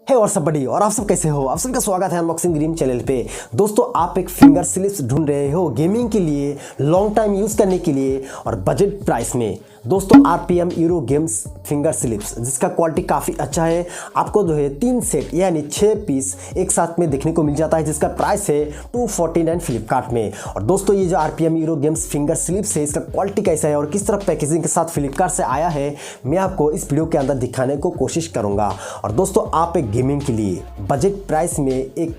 हे और सब बड़ी और आप सब कैसे हो। आप सबका स्वागत है अनबॉक्सिंग RiM चैनल पे। दोस्तों, आप एक फिंगर स्लिप्स ढूंढ रहे हो गेमिंग के लिए, लॉन्ग टाइम यूज़ करने के लिए और बजट प्राइस में। दोस्तों, RPM Euro games finger slips जिसका क्वालिटी काफ़ी अच्छा है। आपको जो है 3 सेट यानी 6 पीस एक साथ में देखने को मिल जाता है, जिसका प्राइस है 249 फ्लिपकार्ट में। और दोस्तों, ये जो RPM Euro games finger slips है, इसका क्वालिटी कैसा है और किस तरह पैकेजिंग के साथ फ्लिपकार्ट से आया है, मैं आपको इस वीडियो के अंदर दिखाने को कोशिश करूँगा। और दोस्तों, आप एक गेमिंग के लिए बजट प्राइस में एक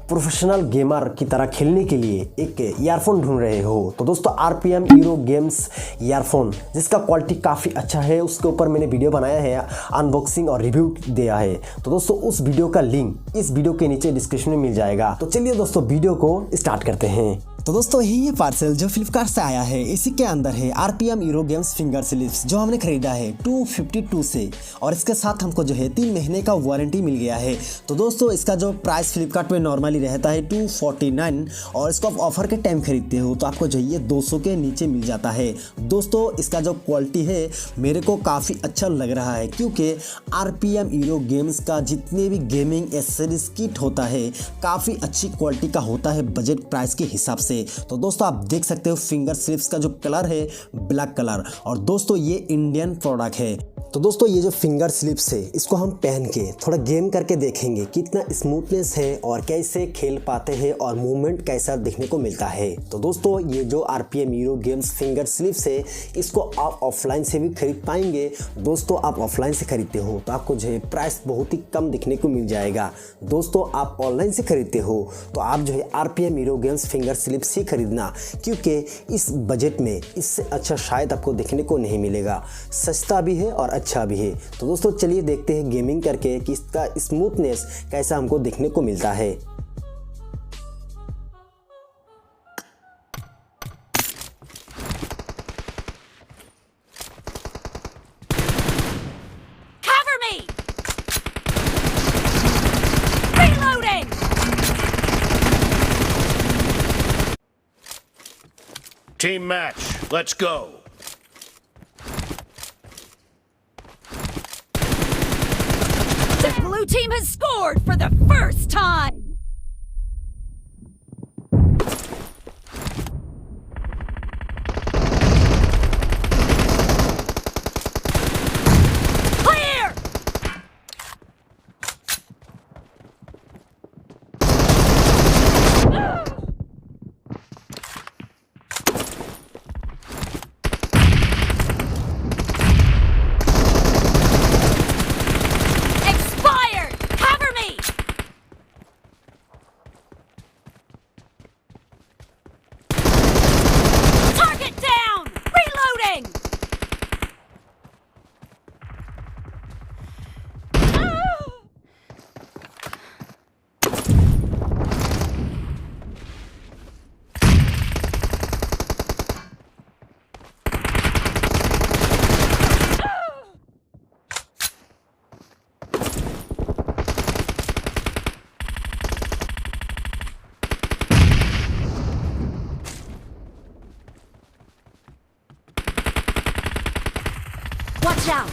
प्रोफेशनल गेमर की तरह खेलने के लिए एक ईयरफोन ढूंढ रहे हो तो दोस्तों, RPM यूरो गेम्स ईयरफोन जिसका क्वालिटी काफ़ी अच्छा है, उसके ऊपर मैंने वीडियो बनाया है, अनबॉक्सिंग और रिव्यू दिया है। तो दोस्तों, उस वीडियो का लिंक इस वीडियो के नीचे डिस्क्रिप्शन में मिल जाएगा। तो चलिए दोस्तों, वीडियो को स्टार्ट करते हैं। तो दोस्तों, यही ये पार्सल जो फ्लिपकार्ट से आया है, इसी के अंदर है RPM Euro games finger slips जो हमने खरीदा है 252 से, और इसके साथ हमको जो है 3 महीने का वारंटी मिल गया है। तो दोस्तों, इसका जो प्राइस फ्लिपकार्ट में नॉर्मली रहता है 249, और इसको आप ऑफर के टाइम खरीदते हो तो आपको जो है 200 के नीचे मिल जाता है। दोस्तों, इसका जो क्वालिटी है मेरे को काफ़ी अच्छा लग रहा है, क्योंकि RPM यूरो गेम्स का जितने भी गेमिंग एसेसरीज किट होता है काफ़ी अच्छी क्वालिटी का होता है बजट प्राइस के हिसाब से। तो दोस्तों, आप देख सकते हो फिंगर स्लिप्स का जो कलर है ब्लैक कलर, और दोस्तों ये इंडियन प्रोडक्ट है। तो दोस्तों, ये जो फिंगर स्लिप्स है इसको हम पहन के थोड़ा गेम करके देखेंगे कितना स्मूथनेस है और कैसे खेल पाते हैं और मूवमेंट कैसा देखने को मिलता है। तो दोस्तों, ये जो RPM Euro games finger slips है इसको आप ऑफलाइन से भी खरीद पाएंगे। दोस्तों, आप ऑफलाइन से खरीदते हो तो आपको जो है प्राइस बहुत ही कम दिखने को मिल जाएगा। दोस्तों, आप ऑनलाइन से खरीदते हो तो आप जो है RPM Euro games finger slips ही खरीदना, क्योंकि इस बजट में इससे अच्छा शायद आपको देखने को नहीं मिलेगा। सस्ता भी है और अच्छा भी है। तो दोस्तों, चलिए देखते हैं गेमिंग करके कि इसका स्मूथनेस कैसा हमको देखने को मिलता है। Cover me! Reloading! Team match, let's go. The blue team has scored for the first time! Clear! Expired! Cover me! Target down! Reloading! Watch out!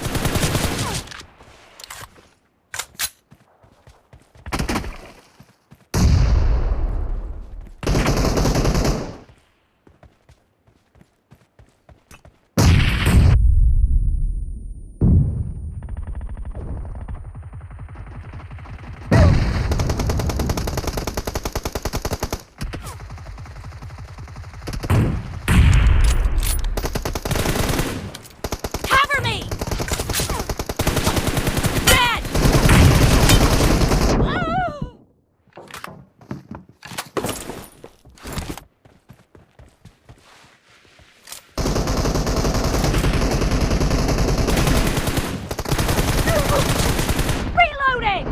Cover me! Dead! Reloading!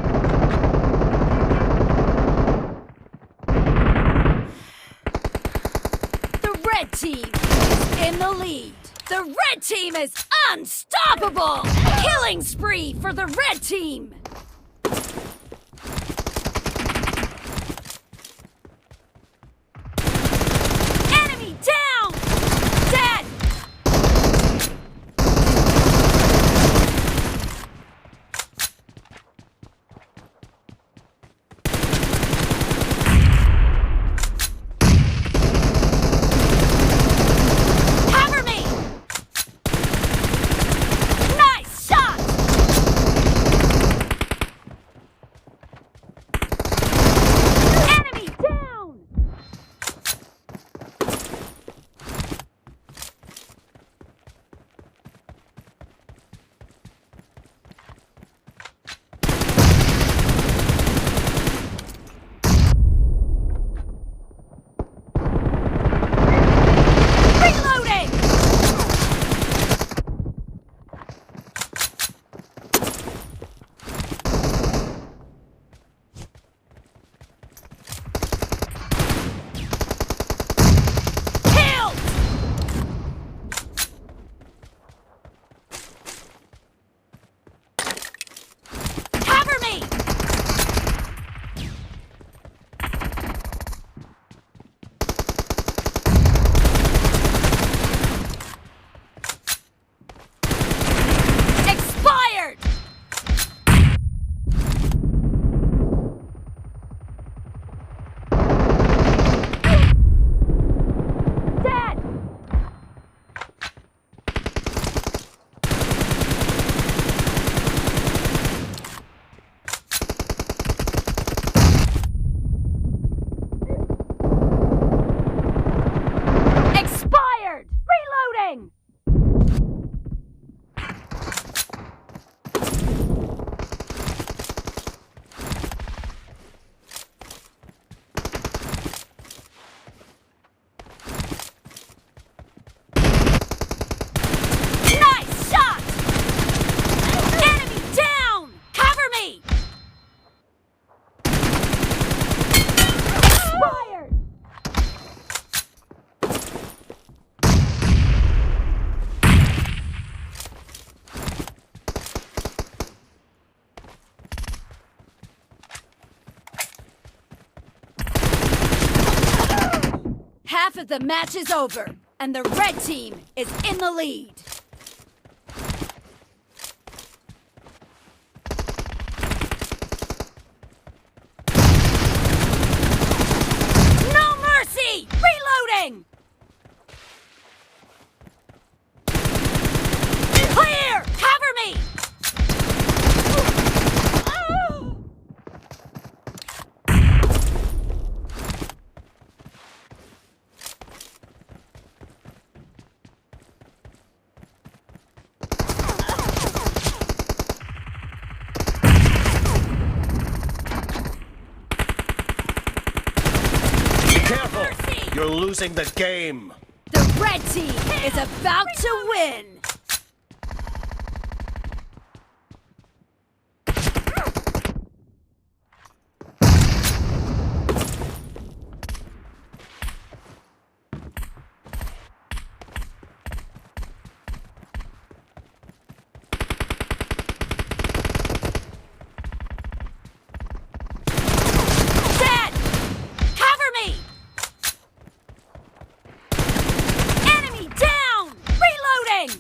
The red team is in the lead. The red team is unstoppable! Killing spree for the red team! Enemy down! Dead! Half of the match is over, and the red team is in the lead. No mercy! Reloading! Clear! Cover me! Careful! You're losing the game. The red team is about to win! Dead! Cover me! Enemy down! Reloading!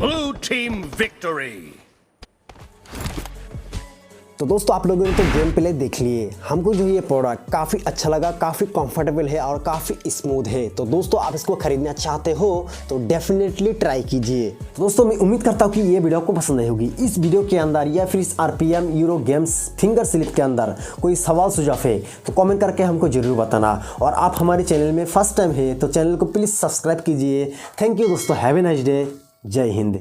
Blue team victory. तो दोस्तों आप लोगों ने तो game play देख लिए। हमको जो ये प्रोडक्ट काफ़ी अच्छा लगा, काफ़ी कंफर्टेबल है और काफ़ी स्मूथ है। तो दोस्तों आप इसको खरीदना चाहते हो तो डेफिनेटली ट्राई कीजिए। तो दोस्तों मैं उम्मीद करता हूँ कि ये वीडियो आपको पसंद आई होगी। इस वीडियो के अंदर या फिर इस RPM Euro games finger slip के अंदर कोई सवाल सुझाव है तो कमेंट करके हमको जरूर बताना। और आप हमारे चैनल में फर्स्ट टाइम है तो चैनल को प्लीज़ सब्सक्राइब कीजिए। थैंक यू दोस्तों, हैव ए नाइस डे। जय हिंद।